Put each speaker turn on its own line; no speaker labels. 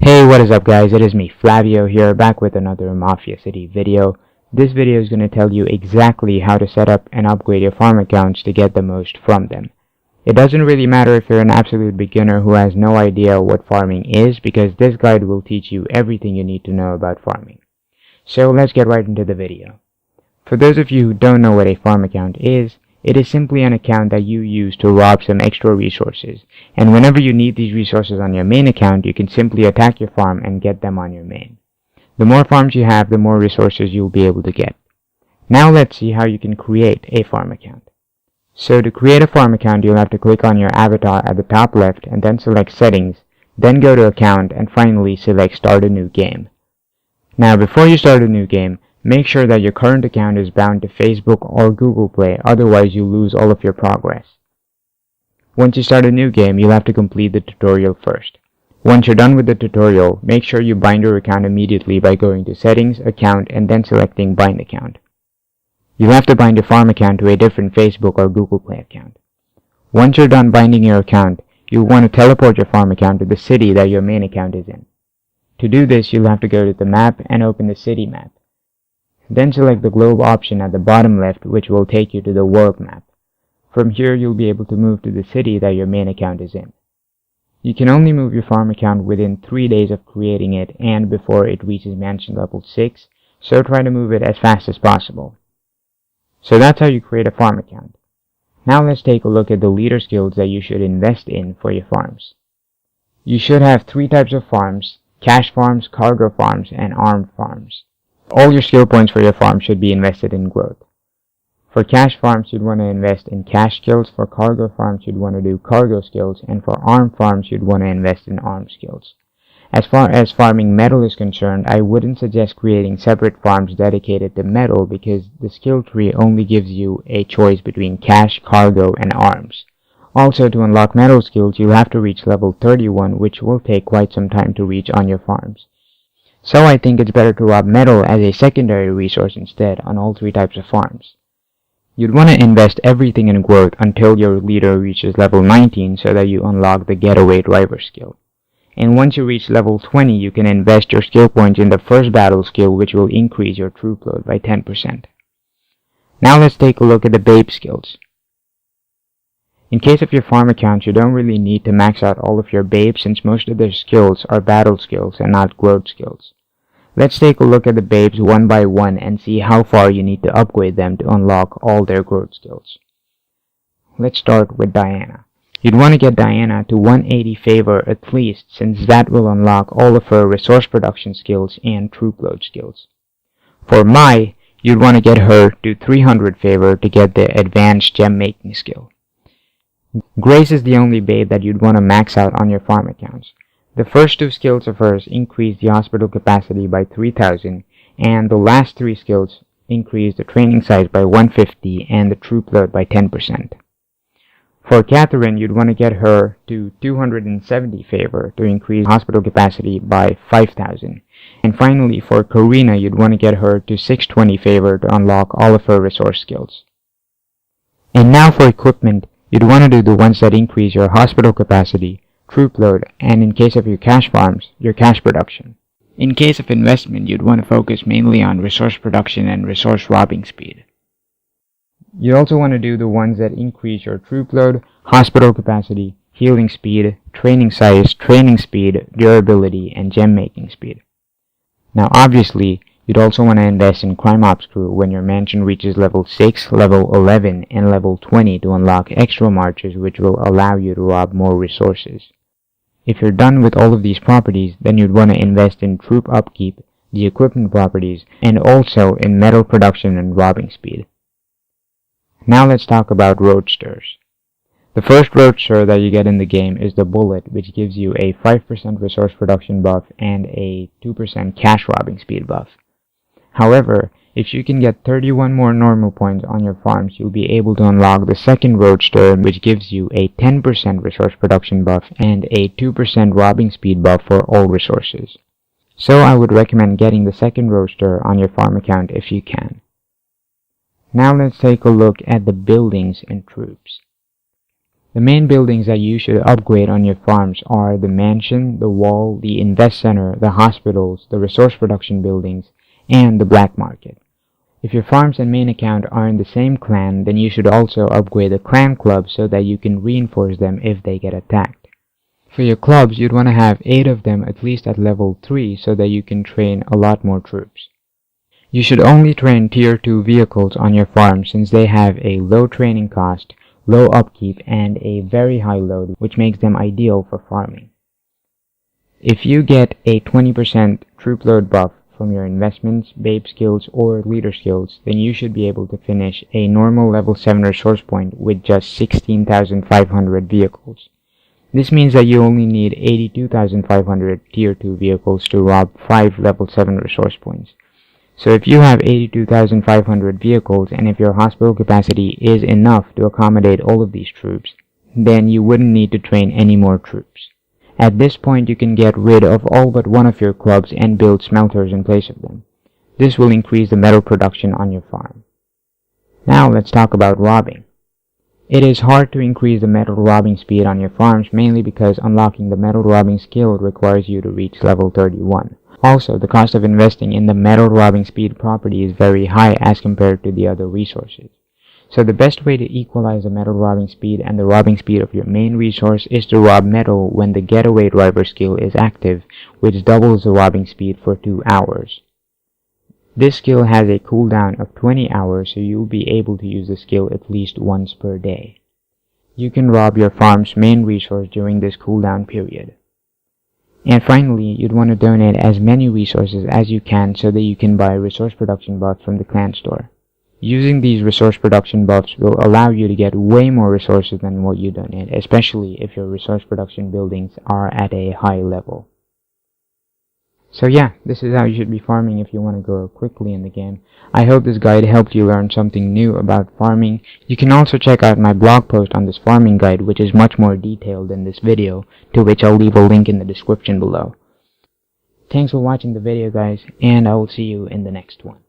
Hey, what is up guys, it is me Flavio here, back with another Mafia City video. This video is going to tell you exactly how to set up and upgrade your farm accounts to get the most from them. It doesn't really matter if you're an absolute beginner who has no idea what farming is, because this guide will teach you everything you need to know about farming. So let's get right into the video. For those of you who don't know what a farm account is, it is simply an account that you use to rob some extra resources, and whenever you need these resources on your main account, you can simply attack your farm and get them on your main. The more farms you have, the more resources you'll be able to get. Now let's see how you can create a farm account. So to create a farm account, you'll have to click on your avatar at the top left and then select Settings, then go to Account and finally select Start a New Game. Now before you start a new game, make sure that your current account is bound to Facebook or Google Play, otherwise you'll lose all of your progress. Once you start a new game, you'll have to complete the tutorial first. Once you're done with the tutorial, make sure you bind your account immediately by going to Settings, Account, and then selecting Bind Account. You'll have to bind your farm account to a different Facebook or Google Play account. Once you're done binding your account, you'll want to teleport your farm account to the city that your main account is in. To do this, you'll have to go to the map and open the city map. Then select the globe option at the bottom left, which will take you to the world map. From here, you'll be able to move to the city that your main account is in. You can only move your farm account within 3 days of creating it and before it reaches mansion level 6, so try to move it as fast as possible. So that's how you create a farm account. Now let's take a look at the leader skills that you should invest in for your farms. You should have 3 types of farms: cash farms, cargo farms, and armed farms. All your skill points for your farm should be invested in growth. For cash farms, you'd want to invest in cash skills. For cargo farms, you'd want to do cargo skills. And for armed farms, you'd want to invest in armed skills. As far as farming metal is concerned, I wouldn't suggest creating separate farms dedicated to metal, because the skill tree only gives you a choice between cash, cargo, and arms. Also, to unlock metal skills, you'll have to reach level 31, which will take quite some time to reach on your farms. So I think it's better to rob metal as a secondary resource instead on all 3 types of farms. You'd want to invest everything in growth until your leader reaches level 19 so that you unlock the getaway driver skill. And once you reach level 20, you can invest your skill points in the first battle skill, which will increase your troop load by 10%. Now let's take a look at the babe skills. In case of your farm accounts, you don't really need to max out all of your babes, since most of their skills are battle skills and not growth skills. Let's take a look at the babes one by one and see how far you need to upgrade them to unlock all their growth skills. Let's start with Diana. You'd want to get Diana to 180 favor at least, since that will unlock all of her resource production skills and troop load skills. For Mai, you'd want to get her to 300 favor to get the advanced gem making skill. Grace is the only babe that you'd want to max out on your farm accounts. The first 2 skills of hers increase the hospital capacity by 3000, and the last 3 skills increase the training size by 150 and the troop load by 10%. For Catherine, you'd want to get her to 270 favor to increase hospital capacity by 5000. And finally, for Karina, you'd want to get her to 620 favor to unlock all of her resource skills. And now for equipment, you'd want to do the ones that increase your hospital capacity, troop load, and in case of your cash farms, your cash production. In case of investment, you'd want to focus mainly on resource production and resource robbing speed. You also want to do the ones that increase your troop load, hospital capacity, healing speed, training size, training speed, durability, and gem making speed. Now obviously, you'd also want to invest in Crime Ops Crew when your mansion reaches level 6, level 11, and level 20 to unlock extra marches, which will allow you to rob more resources. If you're done with all of these properties, then you'd want to invest in troop upkeep, the equipment properties, and also in metal production and robbing speed. Now let's talk about Roadsters. The first Roadster that you get in the game is the Bullet, which gives you a 5% resource production buff and a 2% cash robbing speed buff. However, if you can get 31 more normal points on your farms, you'll be able to unlock the second Roadster, which gives you a 10% resource production buff and a 2% robbing speed buff for all resources. So I would recommend getting the second Roadster on your farm account if you can. Now let's take a look at the buildings and troops. The main buildings that you should upgrade on your farms are the mansion, the wall, the invest center, the hospitals, the resource production buildings, and the black market. If your farms and main account are in the same clan, then you should also upgrade the clan clubs so that you can reinforce them if they get attacked. For your clubs, you'd want to have 8 of them at least at level 3 so that you can train a lot more troops. You should only train tier 2 vehicles on your farm since they have a low training cost, low upkeep, and a very high load, which makes them ideal for farming. If you get a 20% troop load buff from your investments, babe skills, or leader skills, then you should be able to finish a normal level 7 resource point with just 16,500 vehicles. This means that you only need 82,500 tier 2 vehicles to rob 5 level 7 resource points. So if you have 82,500 vehicles and if your hospital capacity is enough to accommodate all of these troops, then you wouldn't need to train any more troops. At this point, you can get rid of all but one of your clubs and build smelters in place of them. This will increase the metal production on your farm. Now let's talk about robbing. It is hard to increase the metal robbing speed on your farms mainly because unlocking the metal robbing skill requires you to reach level 31. Also, the cost of investing in the metal robbing speed property is very high as compared to the other resources. So the best way to equalize the metal robbing speed and the robbing speed of your main resource is to rob metal when the getaway driver skill is active, which doubles the robbing speed for 2 hours. This skill has a cooldown of 20 hours, so you'll be able to use the skill at least once per day. You can rob your farm's main resource during this cooldown period. And finally, you'd want to donate as many resources as you can so that you can buy resource production buffs from the clan store. Using these resource production buffs will allow you to get way more resources than what you donate, especially if your resource production buildings are at a high level. So yeah, this is how you should be farming if you want to grow quickly in the game. I hope this guide helped you learn something new about farming. You can also check out my blog post on this farming guide, which is much more detailed than this video, to which I'll leave a link in the description below. Thanks for watching the video, guys, and I will see you in the next one.